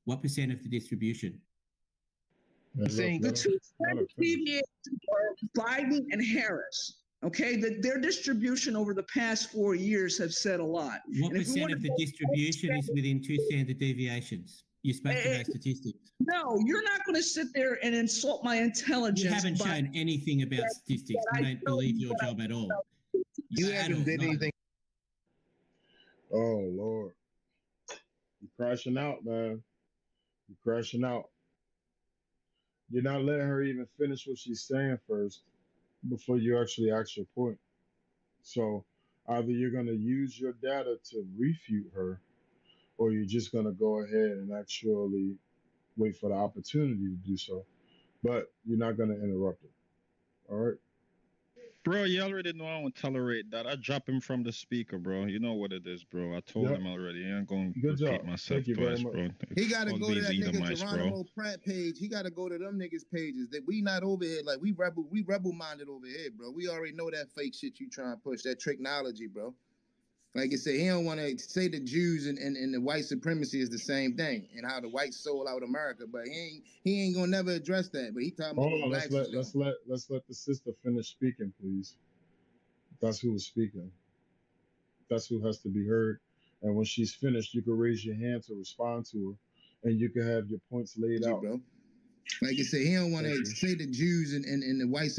What percent of the distribution? Saying the two deviations are Biden and Harris. Okay, that their distribution over the past 4 years have said a lot. What percent of the distribution is within 2 standard deviations? You're supposed to know statistics. No, you're not going to sit there and insult my intelligence. You haven't shown anything about statistics. I don't believe your job at all. You haven't did anything. Oh, Lord. You're crashing out, man. You're crashing out. You're not letting her even finish what she's saying first before you actually ask your point. So either you're going to use your data to refute her, or you're just going to go ahead and actually wait for the opportunity to do so. But you're not going to interrupt her. All right? Bro, you already know I won't tolerate that. I drop him from the speaker, bro. You know what it is, bro. I told him already. I ain't going to repeat myself twice, bro. He got to go to that nigga Geronimo Pratt page. He got to go to them niggas' pages. That we not over here like we rebel-minded over here, bro. We already know that fake shit you trying to push, that technology, bro. Like I said, he don't want to say the Jews and the white supremacy is the same thing, and how the whites sold out America, but he ain't gonna never address that. But he talking about let's let the sister finish speaking, please. That's who was speaking. That's who has to be heard. And when she's finished, you can raise your hand to respond to her, and you can have your points laid out, bro. Like I said, he don't want to say the Jews and the whites.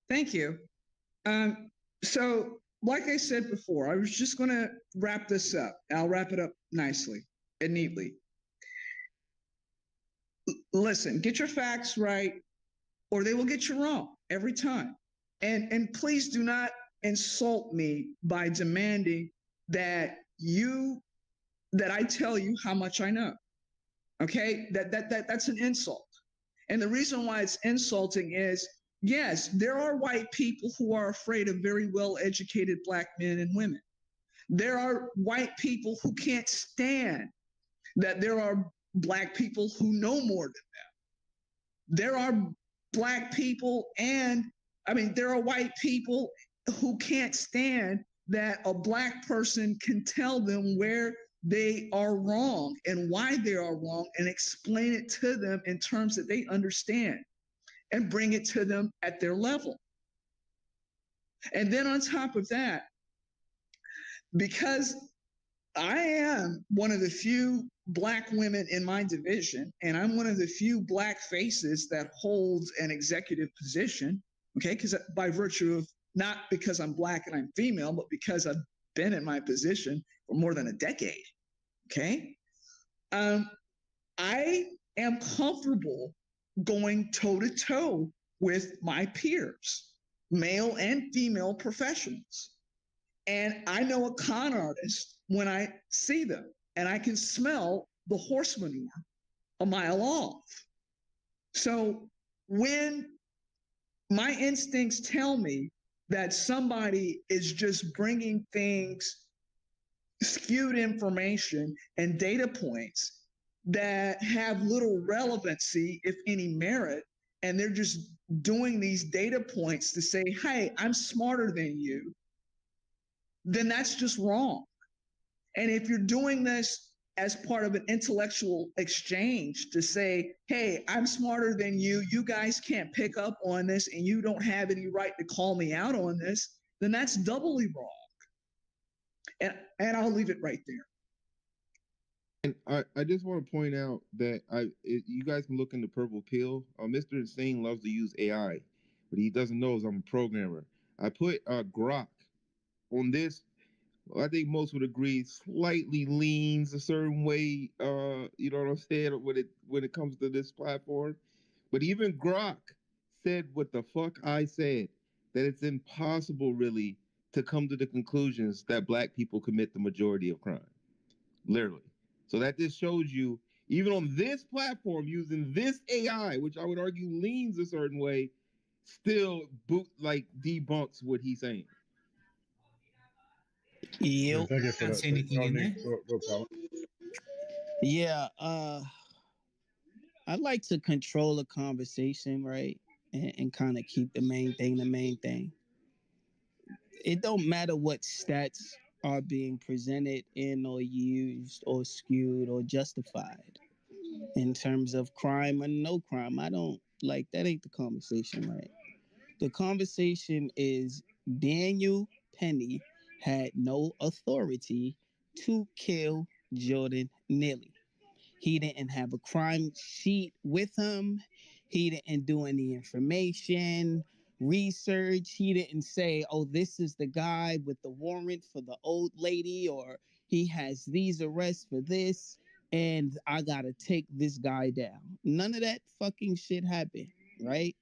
Thank you. So. Like I said before, I was just going to wrap this up. I'll wrap it up nicely and neatly. Listen, get your facts right, or they will get you wrong every time. And please do not insult me by demanding that I tell you how much I know. Okay? That's an insult. And the reason why it's insulting is, yes, there are white people who are afraid of very well-educated black men and women. There are white people who can't stand that there are black people who know more than them. There are black people there are white people who can't stand that a black person can tell them where they are wrong and why they are wrong and explain it to them in terms that they understand and bring it to them at their level. And then on top of that, because I am one of the few black women in my division, and I'm one of the few black faces that holds an executive position, okay, because by virtue of, not because I'm black and I'm female, but because I've been in my position for more than a decade, okay? I am comfortable going toe-to-toe with my peers, male and female professionals. And I know a con artist when I see them, and I can smell the horse manure a mile off. So when my instincts tell me that somebody is just bringing things, skewed information and data points that have little relevancy, if any merit, and they're just doing these data points to say, hey, I'm smarter than you, then that's just wrong. And if you're doing this as part of an intellectual exchange to say, hey, I'm smarter than you, you guys can't pick up on this, and you don't have any right to call me out on this, then that's doubly wrong. And I'll leave it right there. And I just want to point out that you guys can look in the Purple Pill. Mr. Insane loves to use AI, but he doesn't know I'm a programmer. I put Grok on this. I think most would agree slightly leans a certain way. You know what I'm saying, when it comes to this platform. But even Grok said what the fuck I said, that it's impossible really to come to the conclusions that black people commit the majority of crime. Literally. So that just shows you, even on this platform, using this AI, which I would argue leans a certain way, still debunks what he's saying. Yep. Don't see anything in there. Yeah, I like to control the conversation, right? And kind of keep the main thing. It don't matter what stats are being presented in or used or skewed or justified in terms of crime or no crime. I don't like that. Ain't the conversation, right? The conversation is Daniel Penny had no authority to kill Jordan Neely. He didn't have a crime sheet with him. He didn't do any information, research. He didn't say, oh, this is the guy with the warrant for the old lady, or he has these arrests for this, and I got to take this guy down. None of that fucking shit happened, right?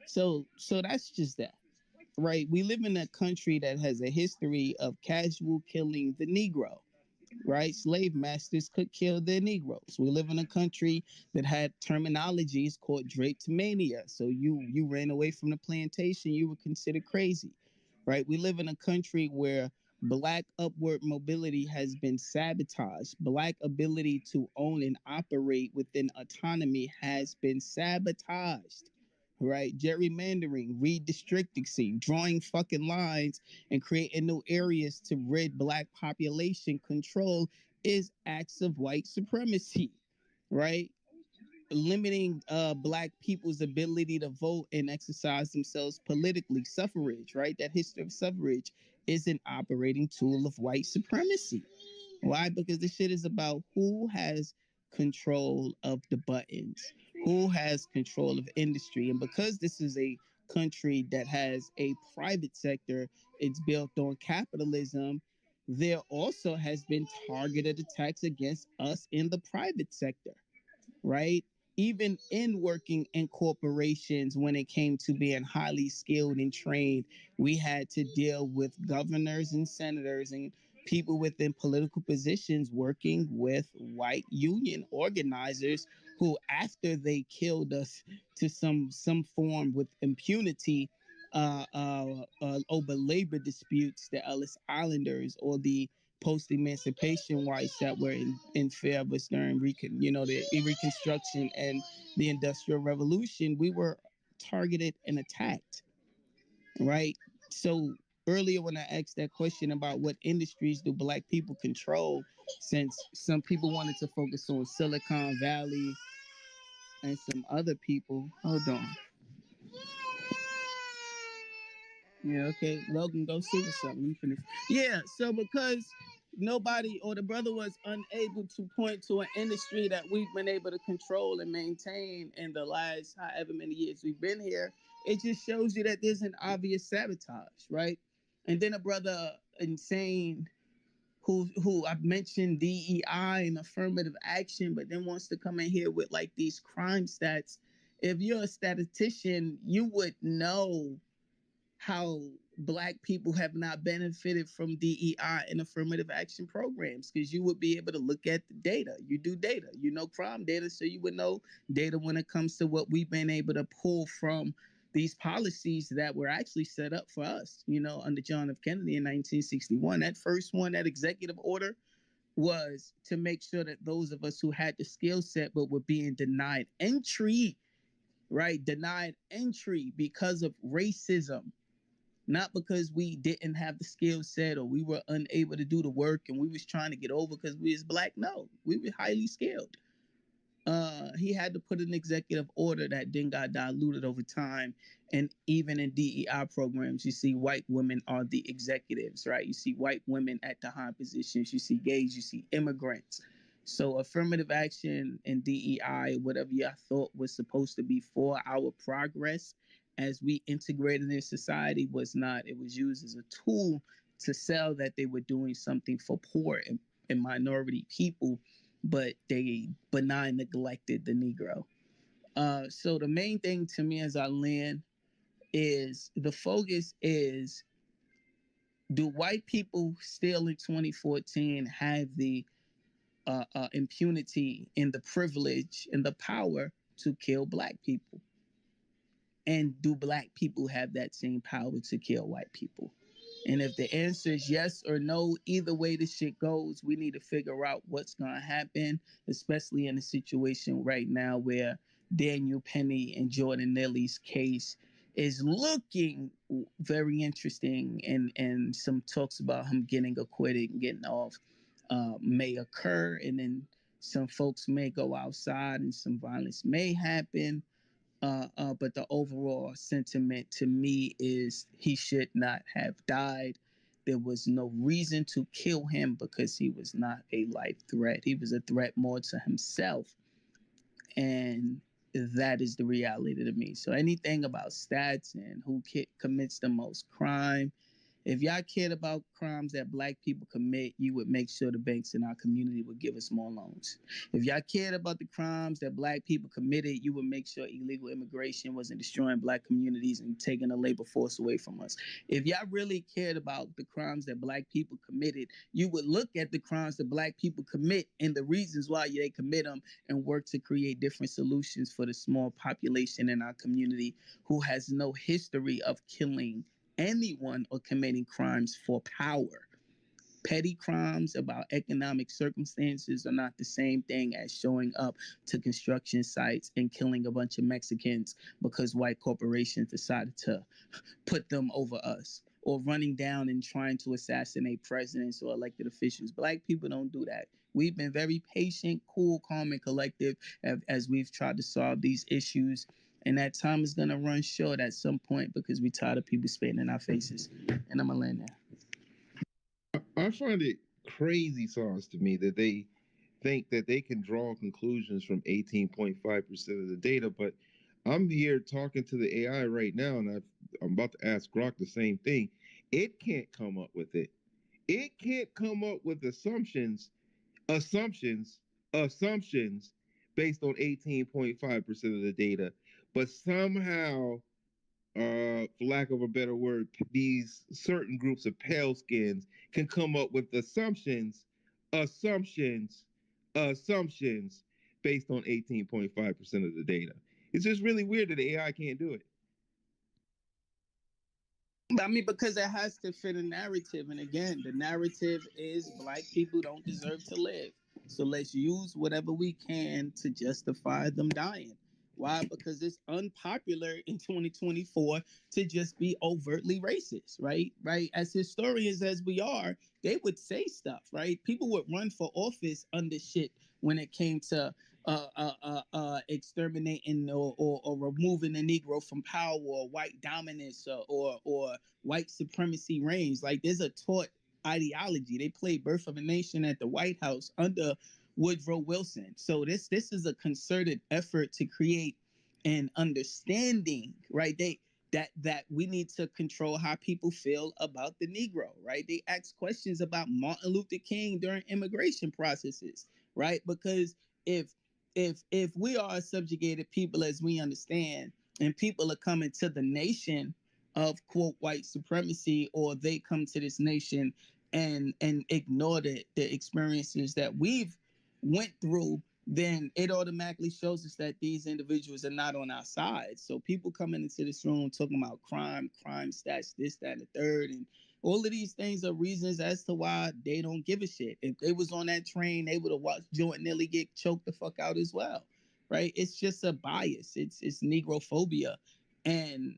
So that's just that, right? We live in a country that has a history of casual killing the Negro, right? Slave masters could kill their Negroes. We live in a country that had terminologies called drapetomania. So you ran away from the plantation, you were considered crazy, right? We live in a country where Black upward mobility has been sabotaged. Black ability to own and operate within autonomy has been sabotaged, right? Gerrymandering, redistricting, drawing fucking lines and creating new areas to rid Black population control is acts of white supremacy, right? Limiting Black people's ability to vote and exercise themselves politically, suffrage, right? That history of suffrage is an operating tool of white supremacy. Why? Because this shit is about who has control of the buttons, who has control of industry. And because this is a country that has a private sector, it's built on capitalism, there also has been targeted attacks against us in the private sector, right? Even in working in corporations, when it came to being highly skilled and trained, we had to deal with governors and senators and people within political positions working with white union organizers who, after they killed us to some form with impunity, over labor disputes, the Ellis Islanders or the post-emancipation whites that were in favor during the Reconstruction and the Industrial Revolution, we were targeted and attacked, right? So earlier when I asked that question about what industries do Black people control, since some people wanted to focus on Silicon Valley and some other people, hold on. Yeah, okay. Logan, go see what's up. Let me finish. Yeah, so because nobody or the brother was unable to point to an industry that we've been able to control and maintain in the last however many years we've been here, it just shows you that there's an obvious sabotage, right? And then a brother insane who I've mentioned DEI and affirmative action, but then wants to come in here with like these crime stats. If you're a statistician, you would know how Black people have not benefited from DEI and affirmative action programs, because you would be able to look at the data. You do data, you know crime data, so you would know data when it comes to what we've been able to pull from these policies that were actually set up for us, under John F. Kennedy in 1961. That first one, that executive order, was to make sure that those of us who had the skill set but were being denied entry, right? Denied entry because of racism. Not because we didn't have the skill set or we were unable to do the work and we was trying to get over because we was Black. No, we were highly skilled. He had to put an executive order that then got diluted over time. And even in DEI programs, you see white women are the executives, right? You see white women at the high positions. You see gays, you see immigrants. So affirmative action and DEI, whatever you thought was supposed to be for our progress as we integrated in society, was not. It was used as a tool to sell that they were doing something for poor and minority people, but they benign neglected the Negro. So the main thing to me as I land is the focus is, do white people still in 2014 have the impunity and the privilege and the power to kill Black people? And do Black people have that same power to kill white people? And if the answer is yes or no, either way this shit goes, we need to figure out what's going to happen, especially in a situation right now where Daniel Penny and Jordan Neely's case is looking very interesting, and some talks about him getting acquitted and getting off may occur, and then some folks may go outside and some violence may happen. But the overall sentiment to me is he should not have died. There was no reason to kill him because he was not a life threat. He was a threat more to himself. And that is the reality to me. So anything about stats and who commits the most crime, if y'all cared about crimes that black people commit, you would make sure the banks in our community would give us more loans. If y'all cared about the crimes that black people committed, you would make sure illegal immigration wasn't destroying black communities and taking the labor force away from us. If y'all really cared about the crimes that black people committed, you would look at the crimes that black people commit and the reasons why they commit them and work to create different solutions for the small population in our community who has no history of killing anyone or committing crimes for power. Petty crimes about economic circumstances are not the same thing as showing up to construction sites and killing a bunch of Mexicans because white corporations decided to put them over us, or running down and trying to assassinate presidents or elected officials. Black people don't do that. We've been very patient, cool, calm, and collective as we've tried to solve these issues. And that time is going to run short at some point because we're tired of people spitting in our faces. And I'm going to land there. I find it crazy sauce to me that they think that they can draw conclusions from 18.5% of the data. But I'm here talking to the AI right now, and I'm about to ask Grok the same thing. It can't come up with it. It can't come up with assumptions based on 18.5% of the data. But somehow, for lack of a better word, these certain groups of pale skins can come up with assumptions based on 18.5% of the data. It's just really weird that the AI can't do it. I mean, because it has to fit a narrative. And again, the narrative is black people don't deserve to live. So let's use whatever we can to justify them dying. Why? Because it's unpopular in 2024 to just be overtly racist, right? Right? As historians as we are, they would say stuff, right? People would run for office under shit when it came to exterminating or removing the Negro from power, or white dominance, or white supremacy reigns. Like, there's a taught ideology. They played Birth of a Nation at the White House under Woodrow Wilson. So this is a concerted effort to create an understanding, right? That we need to control how people feel about the Negro, right? They ask questions about Martin Luther King during immigration processes, right? Because if we are a subjugated people, as we understand, and people are coming to the nation of quote white supremacy, or they come to this nation and ignore the experiences that we've went through, then it automatically shows us that these individuals are not on our side. So people coming into this room talking about crime stats, this, that, and the third, and all of these things are reasons as to why they don't give a shit. If they was on that train, they would have watched Jordan Nelly get choked the fuck out as well, right? It's just a bias. It's Negrophobia, and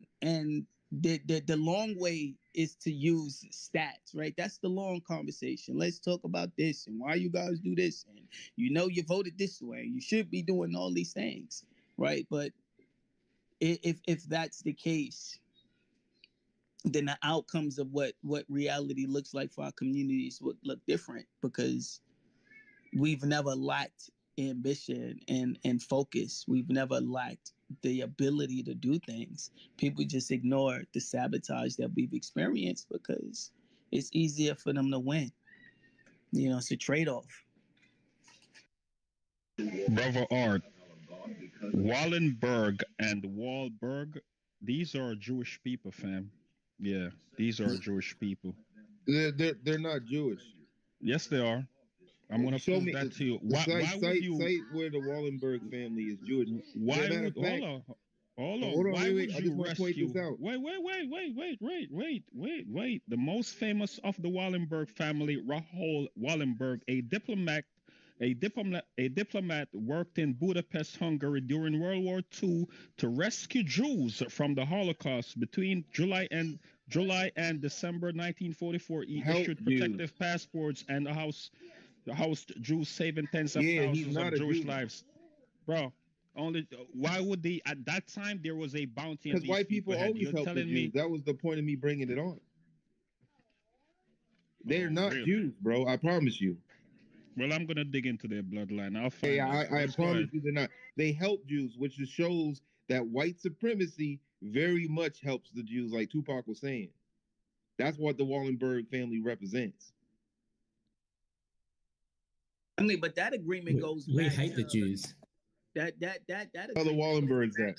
the long way is to use stats, right? That's the long conversation. Let's talk about this and why you guys do this, and you voted this way. You should be doing all these things, right? But if that's the case, then the outcomes of what reality looks like for our communities would look different, because we've never lacked ambition and focus. We've never lacked the ability to do things. People just ignore the sabotage that we've experienced because it's easier for them to win. It's a trade-off. Brother Art, Wallenberg and Wahlberg, these are Jewish people, fam. Yeah, these are Jewish people. They're not Jewish. Yes, they are. I'm gonna prove that to you. Why would you cite where the Wallenberg family is Jewish? Why would hold on? Why would you rescue? Wait. The most famous of the Wallenberg family, Rahul Wallenberg, a diplomat A diplomat worked in Budapest, Hungary during World War II to rescue Jews from the Holocaust. Between July and December 1944, he issued protective passports and housed Jews, saving tens of thousands of Jewish lives. Bro, why would they at that time? There was a bounty. Because white people always help the Jews. That was the point of me bringing it on. They're not really Jews, bro. I promise you. Well, I'm gonna dig into their bloodline. I'll find. Hey, I promise you, they're not. They help Jews, which just shows that white supremacy very much helps the Jews, like Tupac was saying. That's what the Wallenberg family represents. I mean, but that agreement goes. We hate the Jews. That other Wallenbergs that.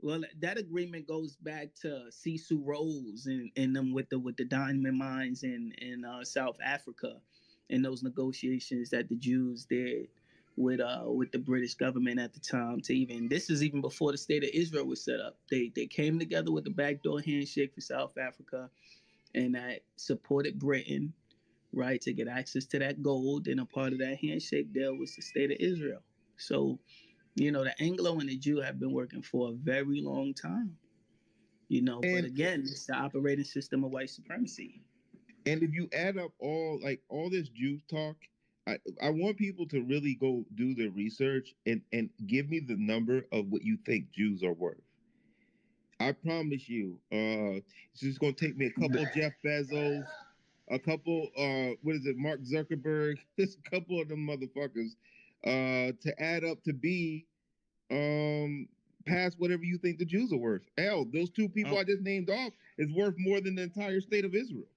Well, that agreement goes back to Cecil Rhodes and them with the diamond mines in South Africa, and those negotiations that the Jews did with the British government at the time. This is even before the state of Israel was set up. They came together with the backdoor handshake for South Africa, and that supported Britain, right, to get access to that gold. And a part of that handshake deal was the state of Israel. So, the Anglo and the Jew have been working for a very long time, but again, it's the operating system of white supremacy. And if you add up all this Jew talk, I want people to really go do their research and give me the number of what you think Jews are worth. I promise you, it's just going to take me a couple Jeff Bezos, a couple, Mark Zuckerberg, just a couple of them motherfuckers, to add up to be past whatever you think the Jews are worth. Hell, those two people I just named off is worth more than the entire state of Israel.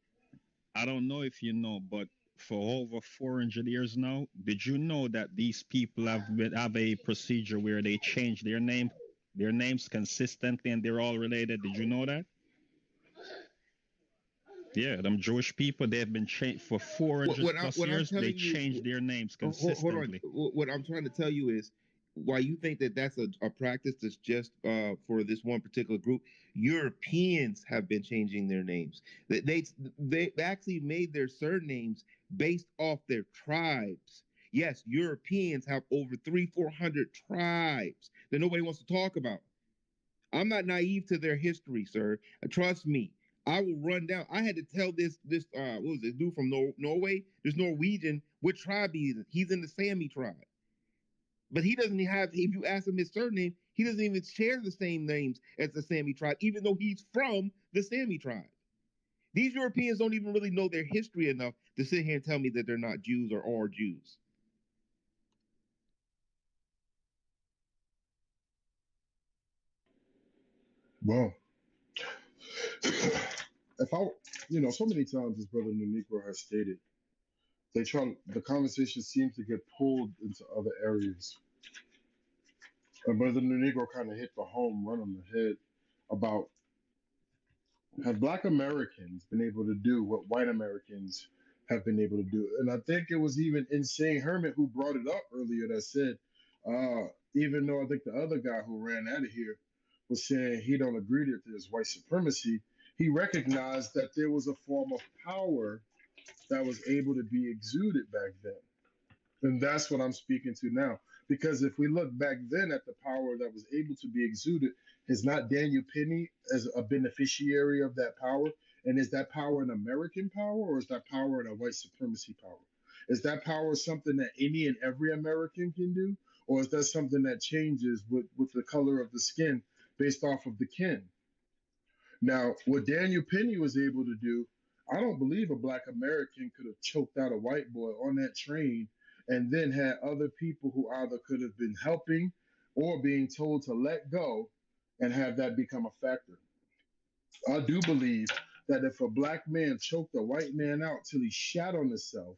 I don't know if you know, but for over 400 years now, did you know that these people have a procedure where they change their names consistently, and they're all related? Did you know that? Yeah, them Jewish people, they've been changed for 400 plus years. They change their names consistently. Hold on. What I'm trying to tell you is, why you think that that's a practice that's just for this one particular group. Europeans have been changing their names. They actually made their surnames based off their tribes. Yes, Europeans have over 300-400 tribes that nobody wants to talk about. I'm not naive to their history, sir. Trust me. I will run down. I had to tell this what was this dude from Norway? This Norwegian, what tribe he's in. He's in the Sami tribe. But he doesn't have, if you ask him his surname, he doesn't even share the same names as the Sami tribe, even though he's from the Sami tribe. These Europeans don't even really know their history enough to sit here and tell me that they're not Jews or are Jews. Well, if I, so many times as Brother New Negro has stated, the conversation seems to get pulled into other areas. And Brother New Negro kind of hit the home run on the head about, have Black Americans been able to do what white Americans have been able to do? And I think it was even Insane Hermit who brought it up earlier that said, even though I think the other guy who ran out of here was saying he don't agree that there's white supremacy, he recognized that there was a form of power that was able to be exuded back then. And that's what I'm speaking to now. Because if we look back then at the power that was able to be exuded, is not Daniel Penny as a beneficiary of that power? And is that power an American power, or is that power a white supremacy power? Is that power something that any and every American can do? Or is that something that changes with the color of the skin based off of the kin? Now, what Daniel Penny was able to do, I don't believe a Black American could have choked out a white boy on that train and then had other people who either could have been helping or being told to let go and have that become a factor. I do believe that if a Black man choked a white man out till he shat on himself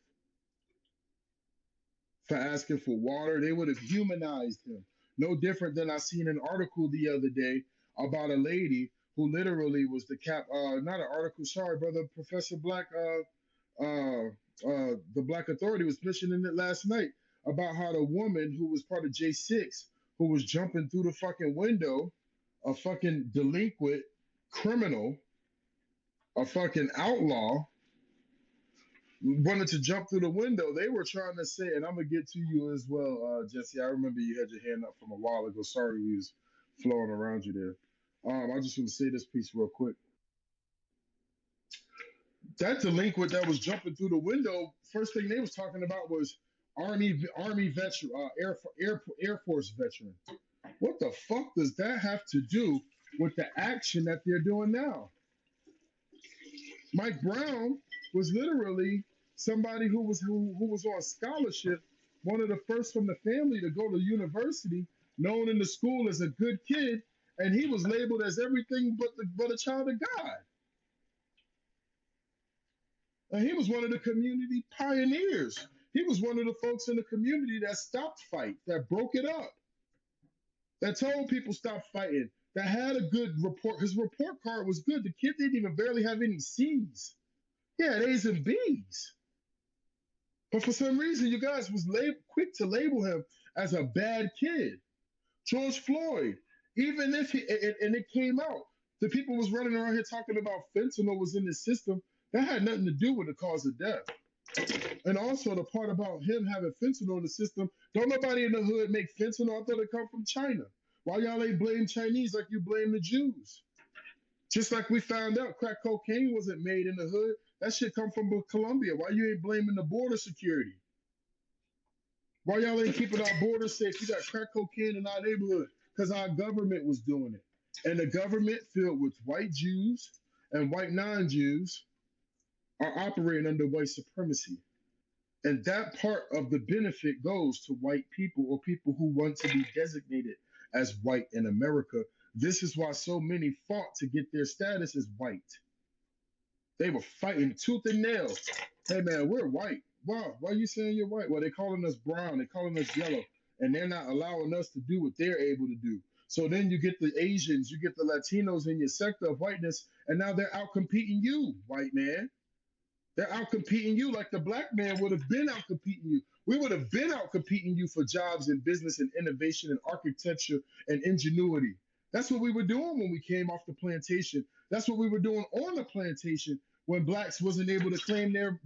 for asking for water, they would have humanized him. No different than I seen an article the other day about a lady who literally was not an article, sorry, brother, Professor Black, the Black Authority was mentioning it last night about how the woman who was part of J6, who was jumping through the fucking window, a fucking delinquent criminal, a fucking outlaw, wanted to jump through the window. They were trying to say, and I'm gonna get to you as well, Jesse. I remember you had your hand up from a while ago. Sorry we was flowing around you there. I just want to say this piece real quick. That delinquent that was jumping through the window, first thing they was talking about was Army veteran, Air Force veteran. What the fuck does that have to do with the action that they're doing now? Mike Brown was literally somebody who was on scholarship, one of the first from the family to go to university, known in the school as a good kid, and he was labeled as everything but a child of God. And he was one of the community pioneers. He was one of the folks in the community that stopped fight, that broke it up, that told people stop fighting, that had a good report. His report card was good. The kid didn't even barely have any C's. He had A's and B's. But for some reason, you guys was quick to label him as a bad kid. George Floyd, even if and it came out, the people was running around here talking about fentanyl was in the system. That had nothing to do with the cause of death. And also the part about him having fentanyl in the system, don't nobody in the hood make fentanyl. I thought it come from China. Why y'all ain't blame Chinese like you blame the Jews? Just like we found out crack cocaine wasn't made in the hood. That shit come from Colombia. Why you ain't blaming the border security? Why y'all ain't keeping our border safe? You got crack cocaine in our neighborhood because our government was doing it. And the government filled with white Jews and white non-Jews are operating under white supremacy. And that part of the benefit goes to white people or people who want to be designated as white in America. This is why so many fought to get their status as white. They were fighting tooth and nail. Hey man, we're white. Wow, why are you saying you're white? Well, they're calling us brown, they're calling us yellow, and they're not allowing us to do what they're able to do. So then you get the Asians, you get the Latinos in your sector of whiteness, and now they're out competing you, white man. They're out competing you like the black man would have been out competing you. We would have been out competing you for jobs in business and innovation and architecture and ingenuity. That's what we were doing when we came off the plantation. That's what we were doing on the plantation when blacks wasn't able to claim their